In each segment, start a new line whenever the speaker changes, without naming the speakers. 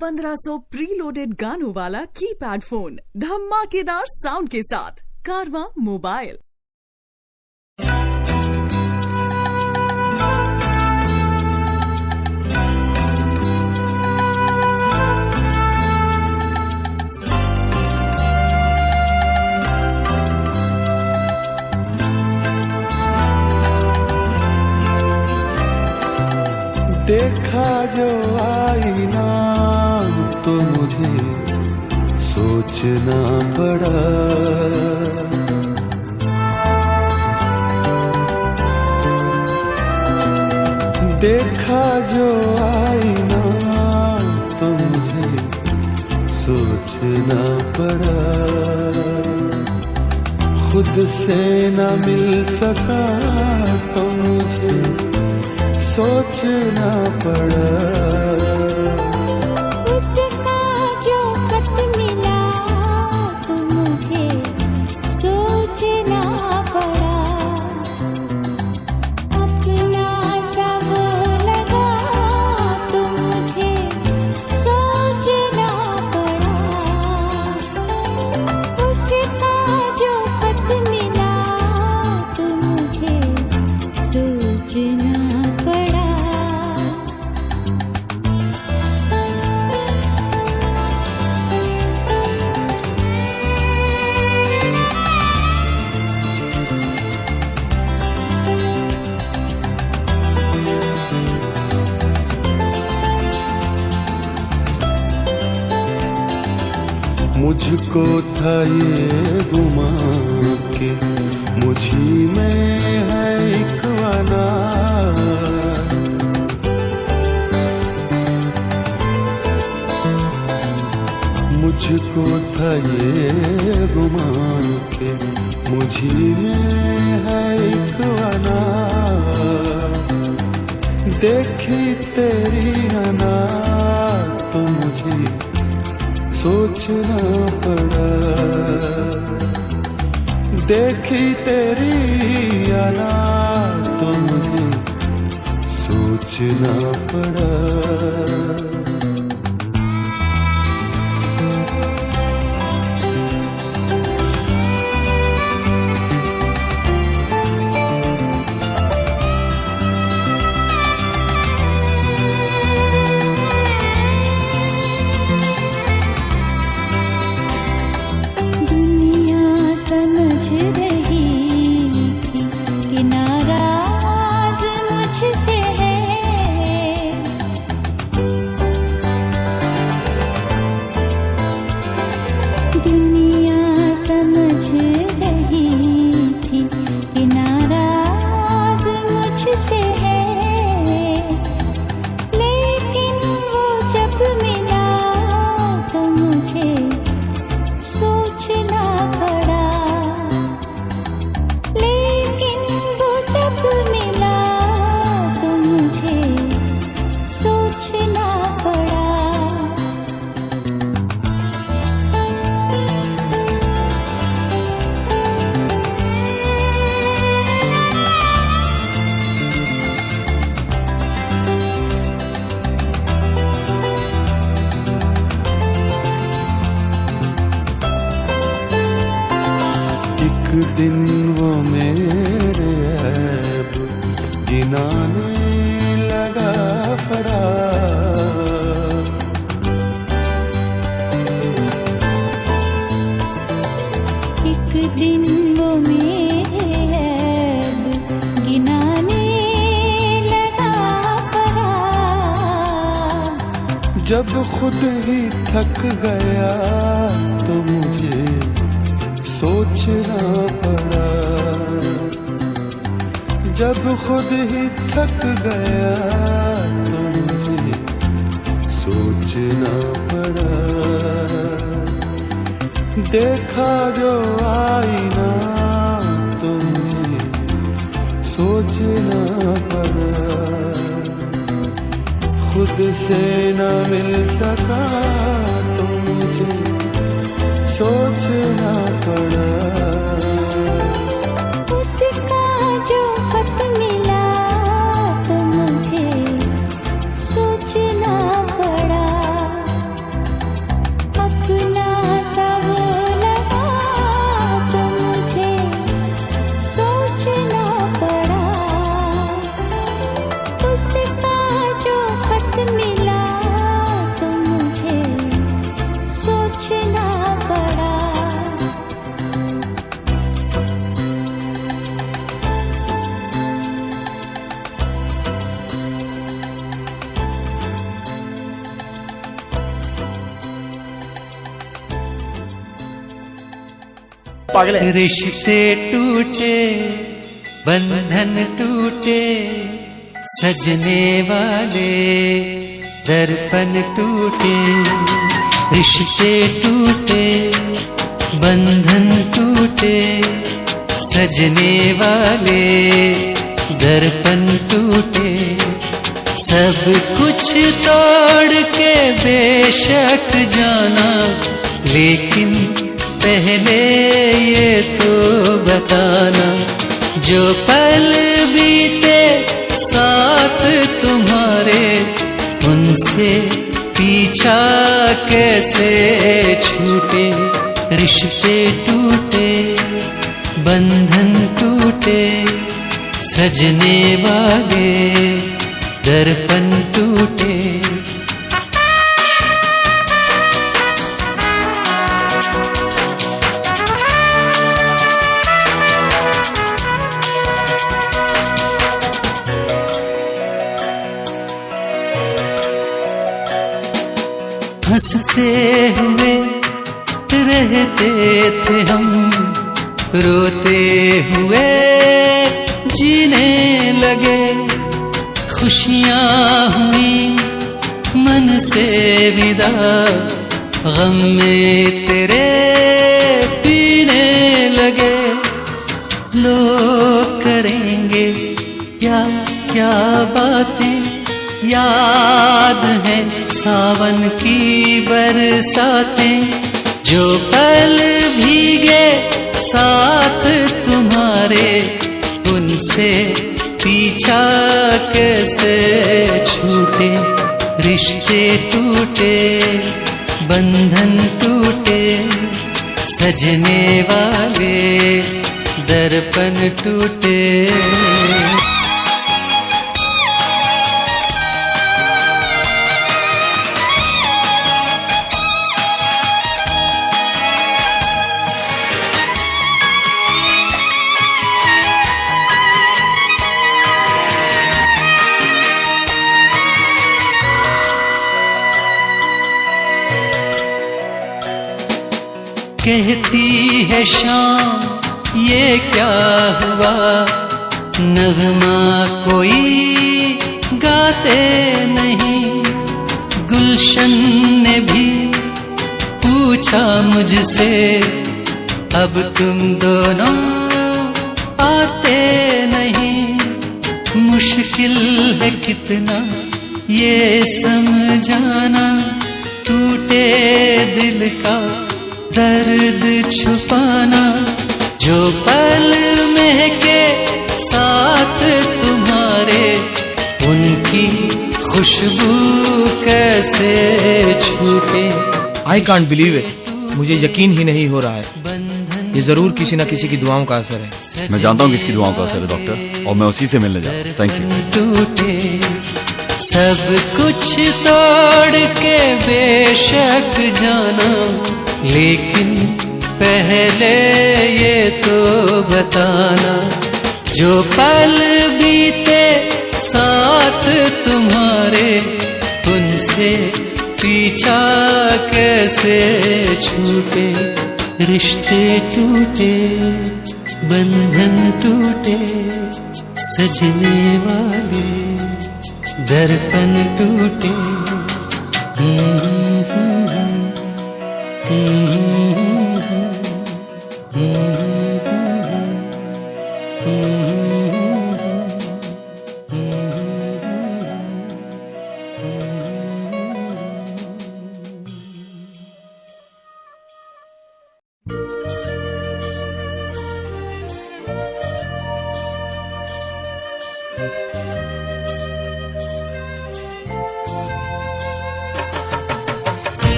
1500 preloaded गानों वाला keypad phone धमाकेदार साउंड के साथ कारवां मोबाइल।
देखा जो आईना तो मुझे सोचना पड़ा, देखा जो आईना तो मुझे सोचना पड़ा, खुद से न मिल सका तो मुझे सोचना पड़ा।
उसका जो खत मिला तो मुझे सोचना पड़ा, अपना सब लगा तो मुझे सोचना पड़ा। उसका जो खत मिला तो मुझे सोचना पड़ा।
मुझको था ये गुमा के मुझी में है एक वाना, मुझको था ये गुमा के मुझी में है एक वाना, देखी तेरी अना तो मुझे सोचना पड़ा, देखी तेरी अना तो मुझे सोचना पड़ा। एक दिन वो मेरे ऐब गिनाने लगा फरा,
एक दिन वो मेरे ऐब गिनाने लगा फरा,
जब खुद ही थक गया तो मुझे सोचना पड़ा, जब खुद ही थक गया तो मुझे सोचना पड़ा, देखा जो आईना तो मुझे सोचना पड़ा, खुद से न मिल सका तो मुझे सोचना पड़ा।
उसका जो खत मिला तो मुझे सोचना पड़ा।
पागल है।
रिश्ते टूटे, बंधन टूटे, सजने वाले दर्पण टूटे। रिश्ते टूटे, बंधन टूटे, सजने वाले दर्पण टूटे। सब कुछ तोड़ के बेशक जाना, लेकिन पहले ये तो बताना, जो पल बीते साथ तुम्हारे, उनसे पीछा कैसे छूटे। रिश्ते टूटे, बंधन टूटे, सजने वाले दर्पण टूटे। हंसते हुए रहते थे हम, रोते हुए जीने लगे। खुशियाँ हुई मन से विदा, गम में तेरे पीने लगे। लोग करेंगे क्या क्या बातें, याद है सावन की बरसातें। जो पल भीगे साथ तुम्हारे, उनसे पीछा कैसे छूटे। रिश्ते टूटे, बंधन टूटे, सजने वाले दर्पण टूटे। कहती है शाम ये क्या हुआ, नगमा कोई गाते नहीं। गुलशन ने भी पूछा मुझसे, अब तुम दोनों आते नहीं। मुश्किल है कितना ये समझाना, टूटे दिल का दर्द छुपाना। जो पल महके साथ तुम्हारे, उनकी खुशबू कैसे छूटे।
आई कांट बिलीव इट, मुझे यकीन ही नहीं हो रहा है। ये जरूर किसी न किसी की दुआओं का असर है।
मैं जानता हूँ किसकी दुआओं का असर है डॉक्टर, और मैं उसी से मिलने जा रहा हूँ। Thank you.
टूटे, सब कुछ तोड़ के बेशक जाना, लेकिन पहले ये तो बताना, जो पल बीते साथ तुम्हारे, उनसे पीछा कैसे छूटे। रिश्ते टूटे, बंधन टूटे, सजने वाले दर्पण टूटे।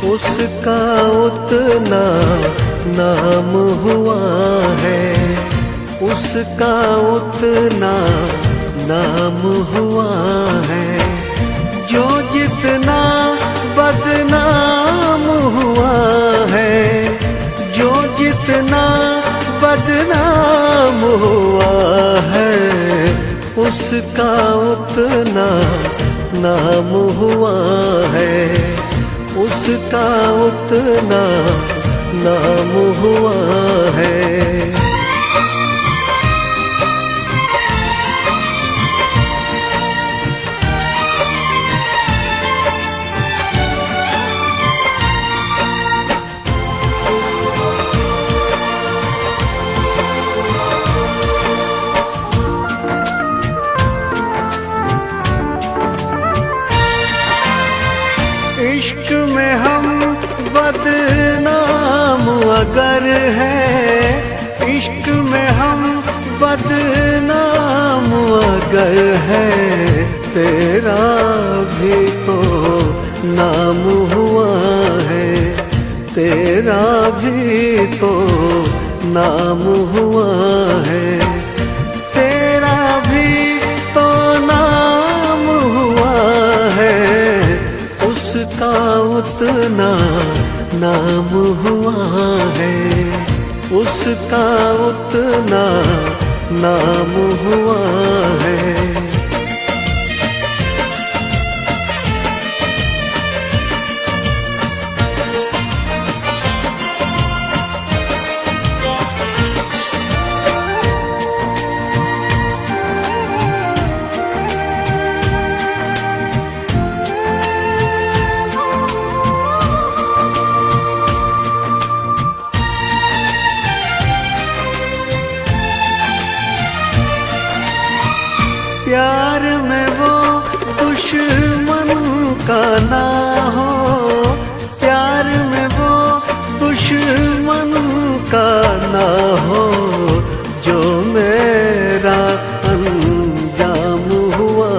उसका उतना नाम हुआ है, उसका उतना नाम हुआ है, जो जितना बदनाम हुआ है, हुआ है उसका उतना नाम हुआ है, उसका उतना नाम हुआ है। इश्क में हम बदनाम अगर है, इश्क में हम बदनाम अगर है, तेरा भी तो नाम हुआ है, तेरा भी तो नाम हुआ है, तेरा भी तो नाम हुआ है, उसका उतना नाम हुआ है, उसका उतना नाम हुआ है। प्यार में वो दुश्मन का ना हो, प्यार में वो दुश्मन का ना हो, जो मेरा अंजाम हुआ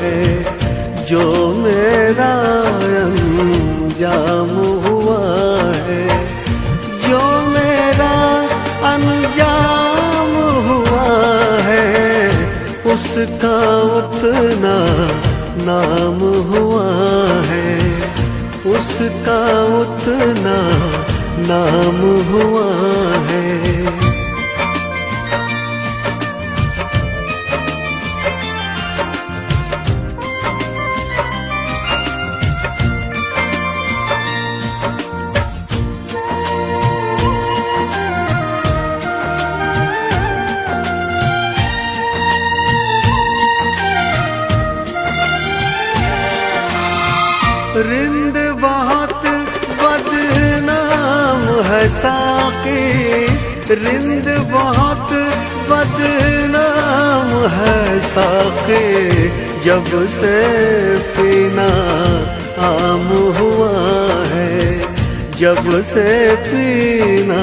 है, जो मेरा अंजाम हुआ है, जो मेरा अंजाम हुआ है, उसका उतना नाम हुआ है, उसका उतना नाम हुआ है। रिंद बहुत बदनाम है साकी, रिंद बहुत बदनाम है साकी, जब से पीना आम हुआ है, जब से पीना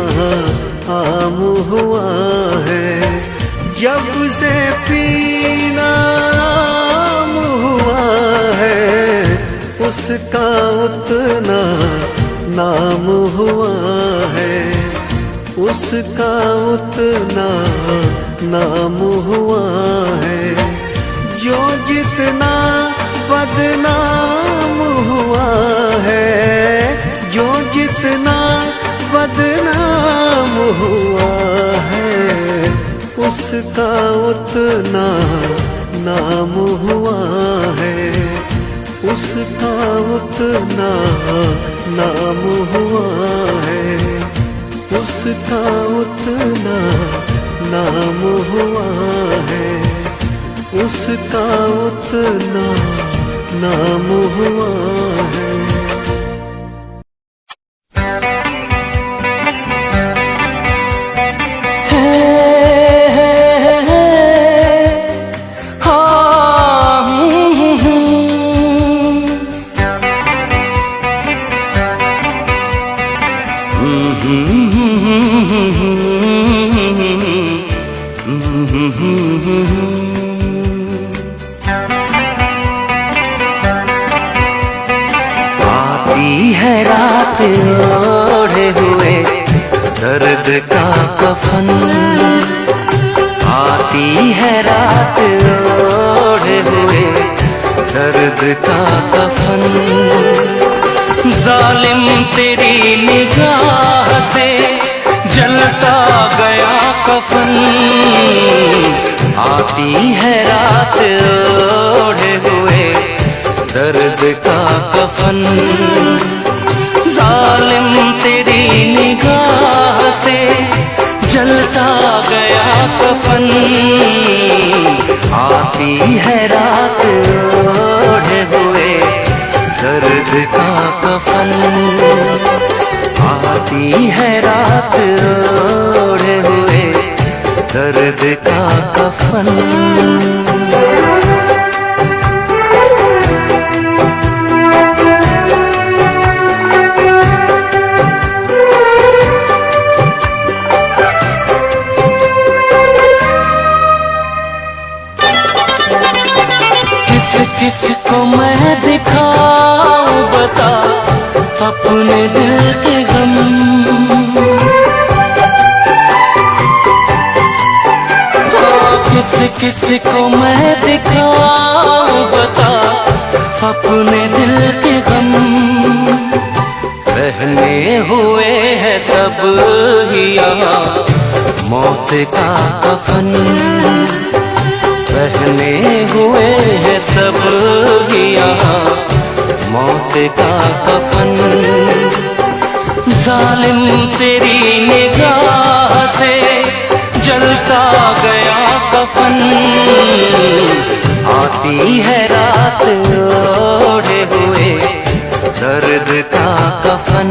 आम हुआ है, जब से पीना आम हुआ है, उसका उतना नाम हुआ है, उसका उतना नाम हुआ है। जो जितना बदनाम हुआ है, जो जितना बदनाम हुआ है, उसका उतना नाम हुआ है, उसका उतना नाम हुआ है, उसका उतना नाम हुआ है, उसका उतना नाम हुआ है।
आती है रात ओढ़े हुए दर्द का कफन, आती है रात ओढ़े हुए दर्द का कफन। जालिम तेरी निगाह से जलता गया कफन, आती है रात ओढ़े हुए दर्द का कफन। जालिम तेरी निगाह से जलता गया कफन, आती है रात ओढ़े हुए दर्द का कफन, आती है रात ओढ़े हुए दर्द का कफन। किसको मैं दिखाऊं बता अपने दिल के गम, किसको मैं दिखाऊं बता अपने दिल के गम। पहने हुए है सब ही यहाँ मौत का कफन, पहने हुए है सब ही यहाँ मौत का कफन। जालिम तेरी निगाह से जलता गया कफन, आती है रात ओढ़े हुए दर्द का कफन।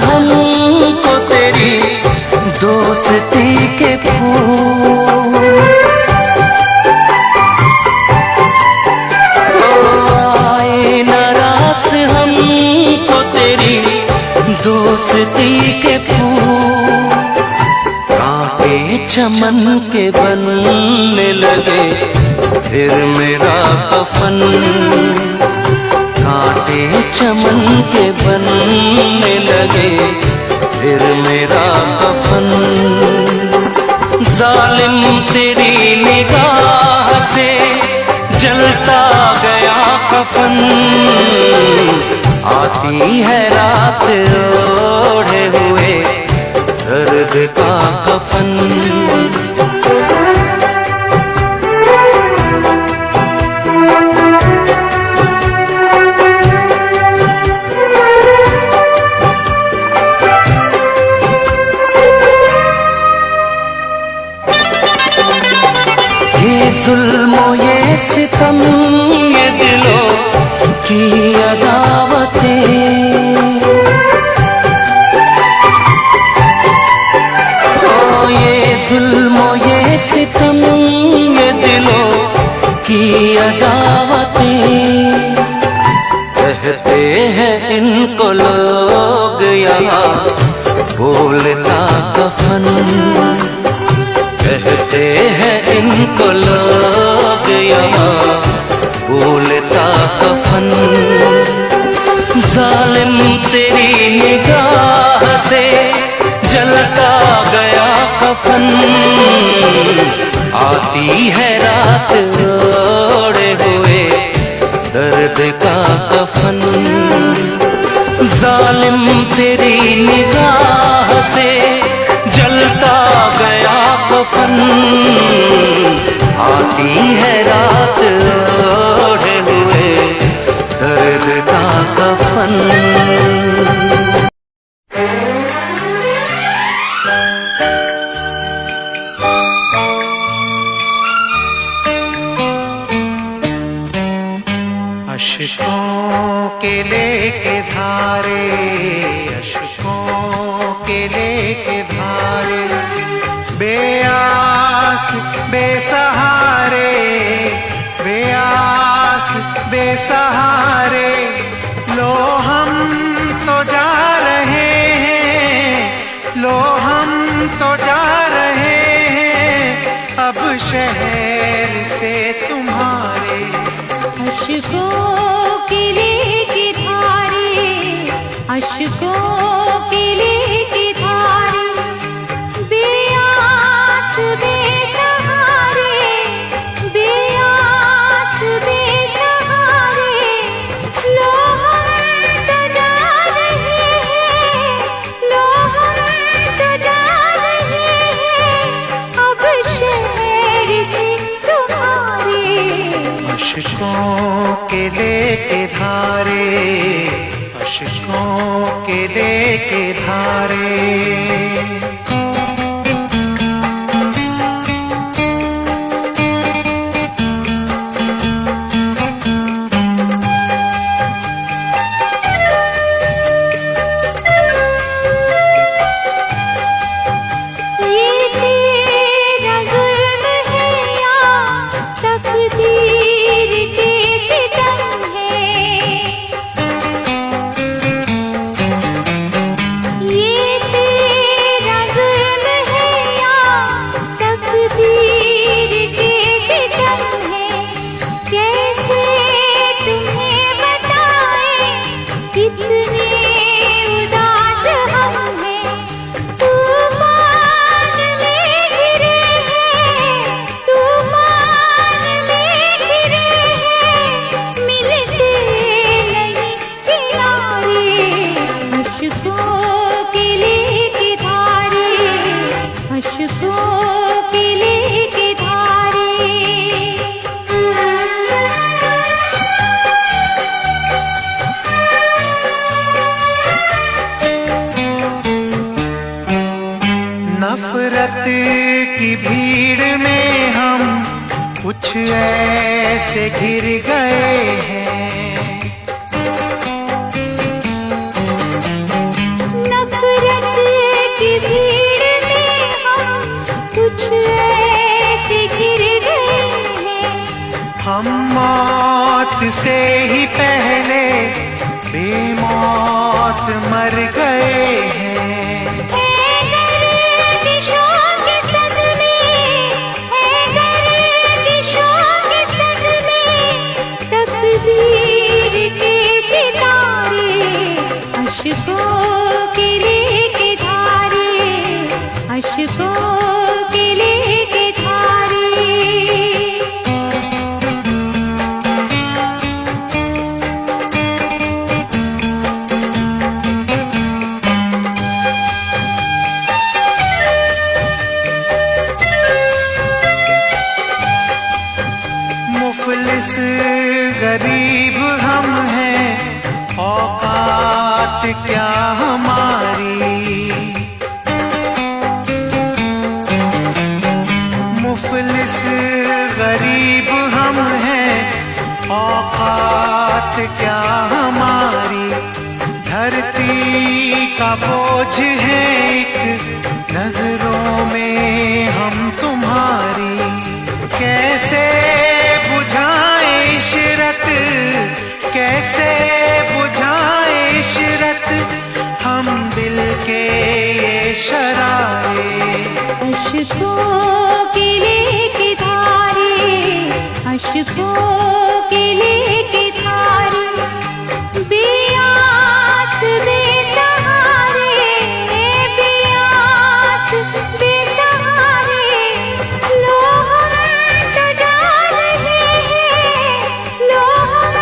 हमको तेरी दोस्ती के फूल, आए नाराज हमको तेरी दोस्ती के फूल। कांटे चमन के बनने लगे फिर मेरा कफन, कांटे चमन के बनने लगे फिर मेरा कफन। जालिम तेरी निगाह से जलता गया कफन, आती है रात ओढ़े हुए दर्द का कफन। ये जुल्मो ये सितम ये दिलों की अदावतें, ओ ये जुल्मो ये सितम ये दिलों की अदावतें। कहते हैं इनको लोग यहाँ बोलता कफन, कहते हैं इनको लोग यहाँ बोलता कफन। जालिम तेरी निगाह से जलता गया कफन, आती है रात ओढ़े हुए दर्द का कफन। जालिम तेरी निगाह से जलता गया कफन, आती है रात ओढ़े हुए दर्द का कफन।
अश्कों के लेके धारे, अश्कों के लेके धारे, बेआस बेसहारे, बेआस बेसहारे, लो हम तो जा रहे हैं, लो हम तो जा रहे हैं अब शहर से तुम्हारे।
अश्कों के लेके धारे,
अशकों के लेके धारे, अशकों के लेके धारे। नफरत की भीड़ में हम कुछ ऐसे घिर गए हैं,
नफरत की भीड़ में हम कुछ ऐसे घिर गए हैं।
हम मौत से ही पहले बेमौत मर गए हैं।
अशकों के लेके धारे, अशकों के लेके धारे।
मुफलिस गरीब हम हैं, औकात क्या हमारी। मुफलिस गरीब हम हैं, औकात क्या हमारी। धरती का बोझ है एक, नजरों में हम तुम्हारी। कैसे बुझाएं इशरत, कैसे बुझाएं इशरत हम दिल के ये शरारे।
अशकों के लेके धारे, अशकों के लेके धारे। बेआस बेसहारे, बेआस बेसहारे, लो हम तो जा रहे हैं, लो हम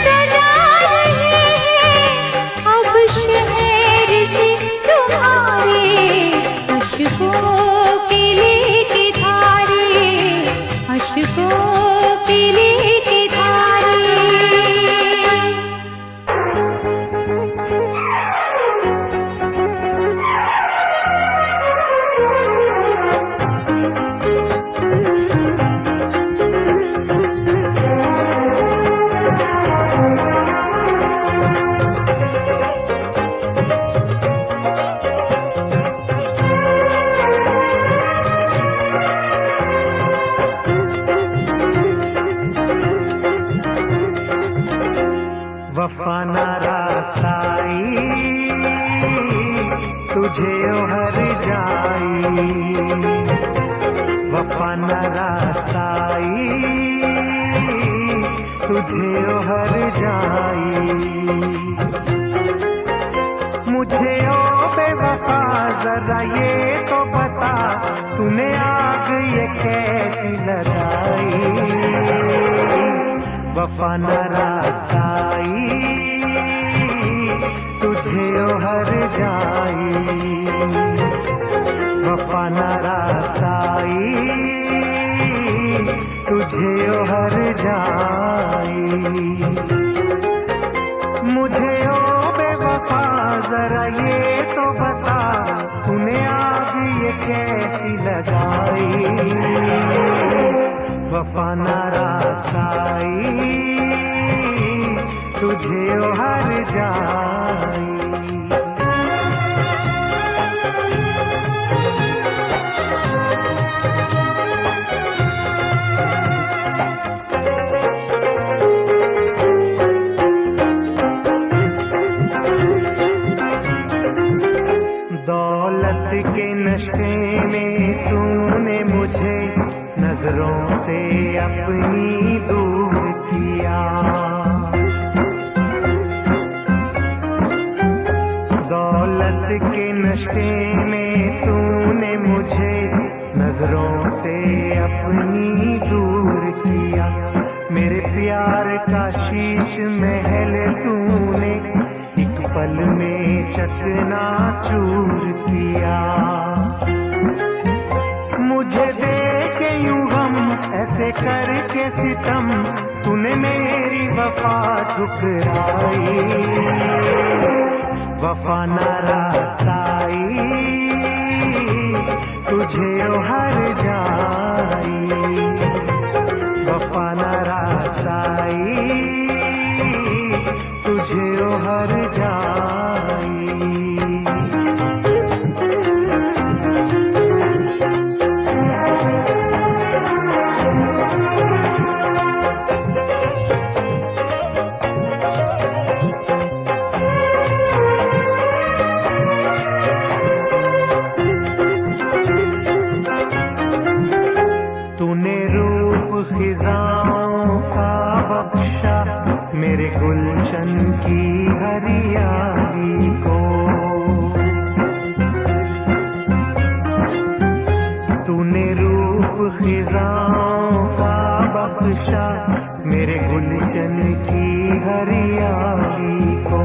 तो जा रहे हैं अब शहर से तुम्हारे। अशकों के लेके धारे, अशकों के लेके धारे।
वफा ना रासाई तुझे हर जाई, वफा ना रासाई तुझे हर जाई। मुझे ओ बेवफा जरा ये तो बता, तूने आग ये कैसी लगाई। वफा न रासाई तुझे हर जाई, वफा न रासाई तुझे ओ हर जाई। मुझे ओ बेवफा जरा ये तो बता, तूने आग ये कैसी लगाई। वफा ना रासाई, तुझे ओ हर जाई। दौलत के नशे में तूने मुझे नजरों से अपनी दूर किया। दौलत के नशे में तूने मुझे नजरों से अपनी दूर किया। मेरे प्यार का शीश महल तूने एक पल में चकना चूर किया। मुझे देखे यूं गम ऐसे करके सितम, तूने मेरी वफा ठुकराई। वफा ना रासाई, तुझे ओ हर जाई। वफा ना रासाई, तुझे ओ हर जाई। तूने रूप खिजाओं का बख्शा मेरे गुलशन की हरियाली को। तूने रूप खिजाओं का बख्शा मेरे गुलशन की हरियाली को।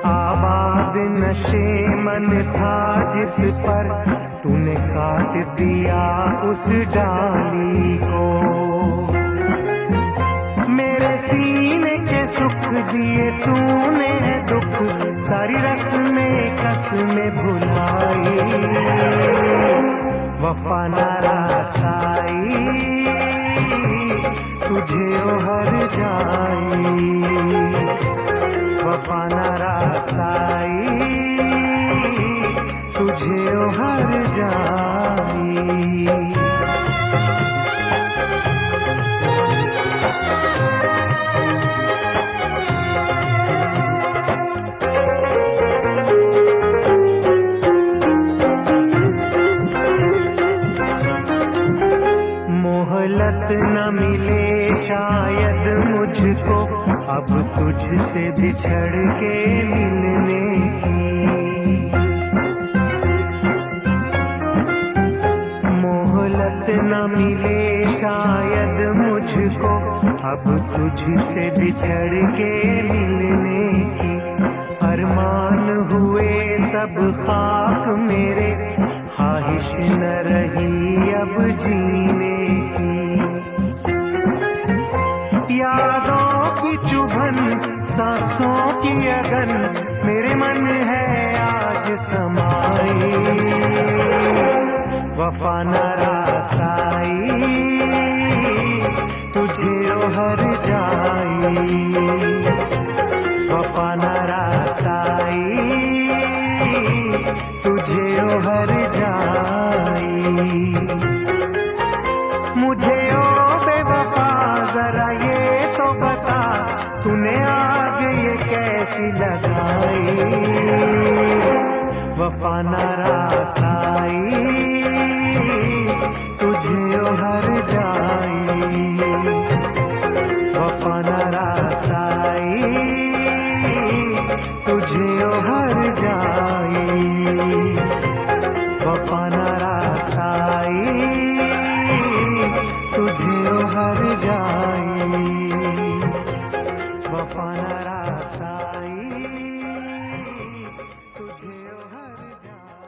आबाद नशे मन था जिस पर, तूने काट दिया उस डाली को। मेरे सीने के सुख दिए तूने दुख, सारी रस्में कसमें भुलाई। वफा ना रासाई, तुझे ओ हर जाई। वफा ना रासाई, तुझे ओ हर जाई। मोहलत न मिले शायद मुझको अब तुझसे बिछड़ के मिलने की। मोहलत न मिले शायद मुझको अब तुझसे बिछड़ के मिलने की। अरमान हुए सब खाक मेरे, ख्वाहिश न रही अब जीने की। यादों की चुभन सांसों की अगन मेरे मन है आज समाई। वफा ना रासाई, तुझे ओ हर जाई। वफा ना रासाई, तुझे ओ हर जाई। मुझे ओ बेवफा जरा ये तो बता, तूने आग ये कैसी लगाई। वफा ना रासाई, तुझे ओ हर जाई। वफा ना रासाई, तुझे ओ हर जाई। वफा ना रासाई, तुझे ओ हर जाई। वफा ना रासाई, तुझे ओ हर जाई।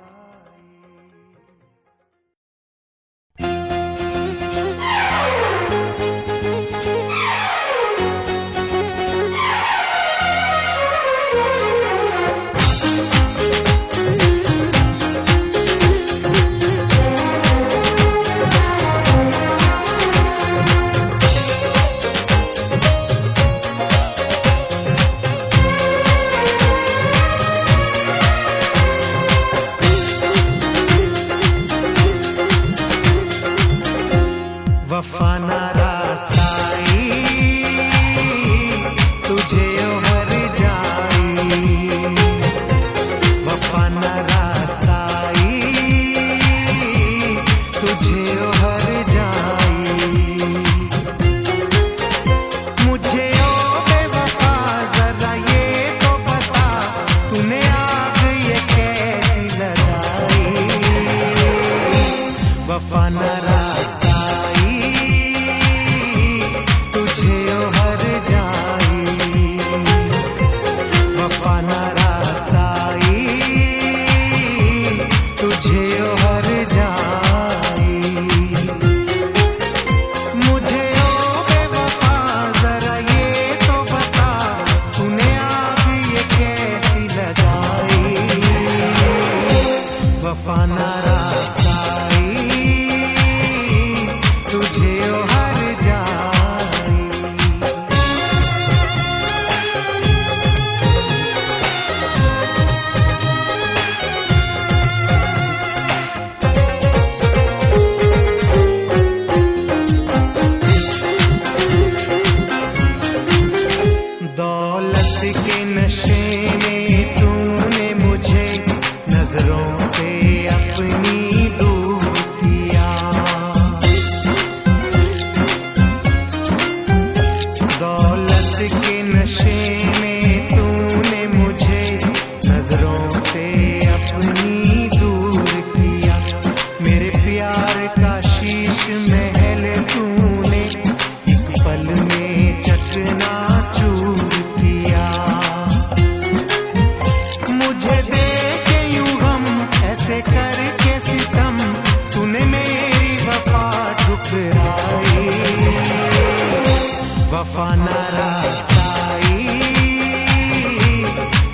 वफा न रास्ताई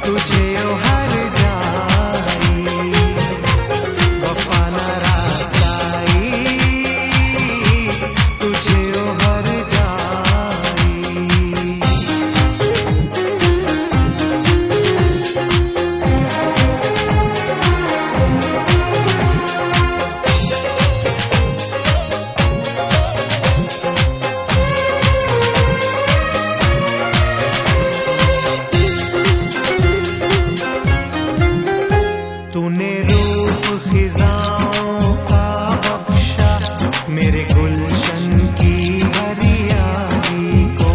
तुझे ओ हर जाई, वफा न रास्ताई तुझे ओ हर जाई। तूने रूप खिजाओं का बख्शा मेरे गुलशन की हरियाली को,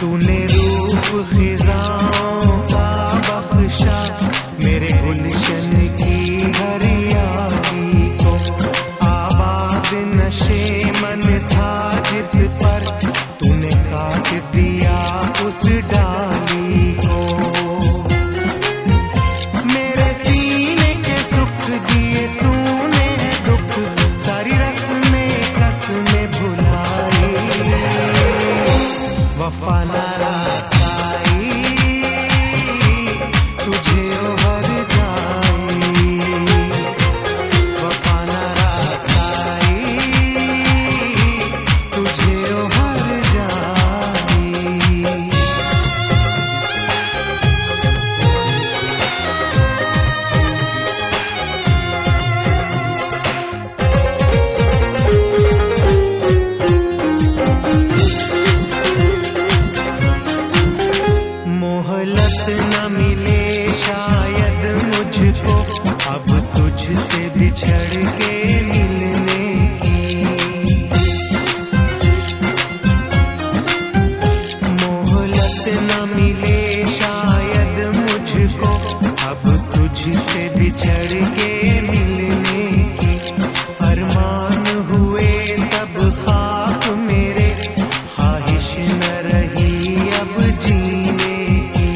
तूने रूप खिजाओं का बख्शा मेरे गुलशन की हरियाली को। आबाद नशे मन था जिस पर तूने काट दिया उस डाली को, मेरे सीने के सुख दिए तूने दुख सारी रस्में कसमें भुलाई, वफा न रास्ताई तुझे ओ हर जाई, वफा न रास्ताई तुझे ओ हर जाई। मोहलत न मिले शायद मुझको अब तुझसे बिछड़ के मिलने की, मोहलत न मिले शायद मुझको अब तुझसे बिछड़ के मिलने की। अरमान हुए सब ख्वाब मेरे ख्वाहिश न रही अब जीने की,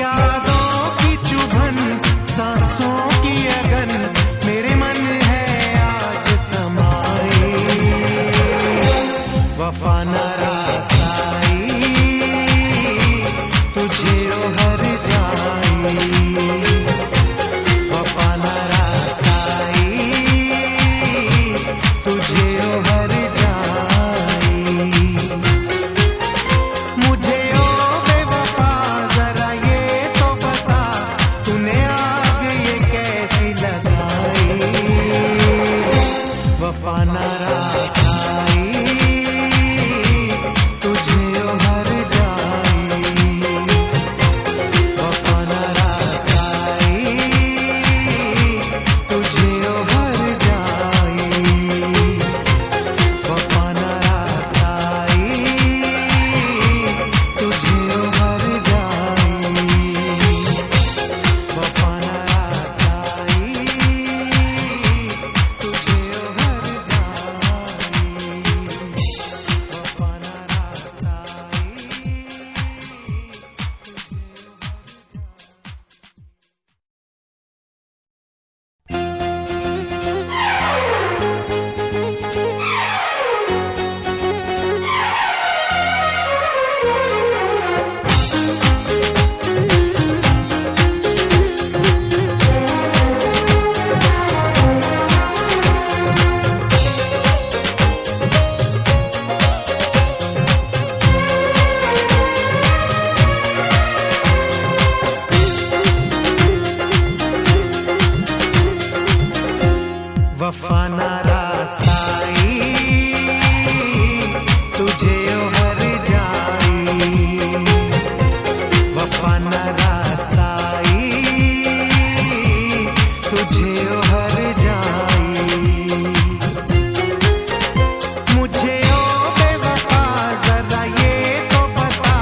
यादों की चुभन सांसों की अगन मेरे मन है आज समाई, वफा न रास्ताई तुझे ओ हर जाई, वफा न रास्ताई तुझे ओ हर जाई। मुझे ओ बेवफा जरा ये तो बता तूने आग ये कैसी लगाई, वफा न रास्ताई तुझे ओ हर जाई, वफा न रास्ताई तुझे ओ हर जाई, वफा न रास्ताई तुझे ओ हर जाई, वफा न रास्ताई तुझे ओ हर वफा न रास्ताई तुझे ओ हर जाई, वफा न रास्ताई तुझे ओ हर जाई। मुझे ओ बेवफा जरा ये तो बता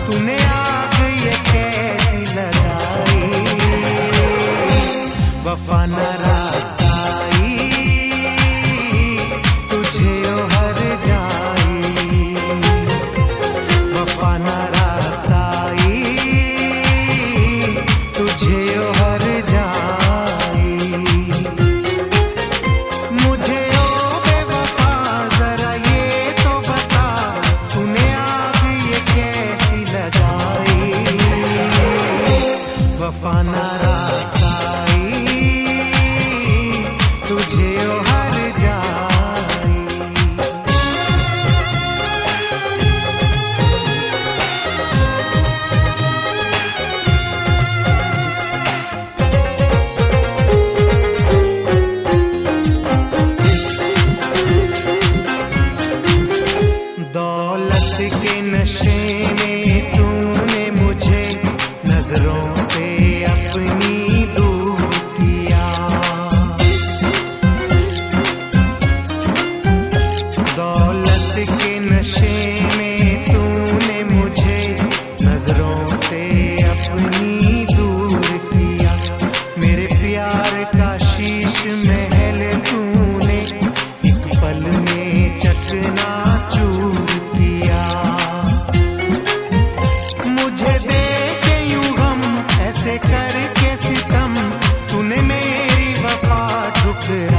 तूने आग ये कैसी लगाई, वफा न रास्ताई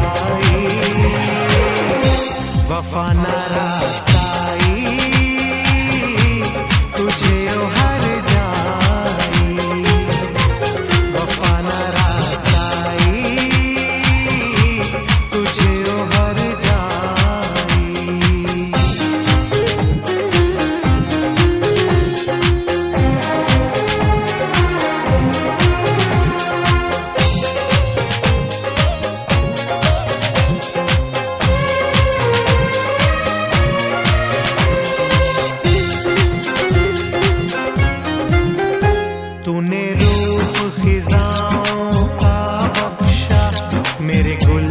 आई, वफा नाराज़ तुझे ओ हर जाई, वफा नाराज़ तुझे ओ हर जाई। तूने रूप खिजाओं का बख्शा, मेरे गुल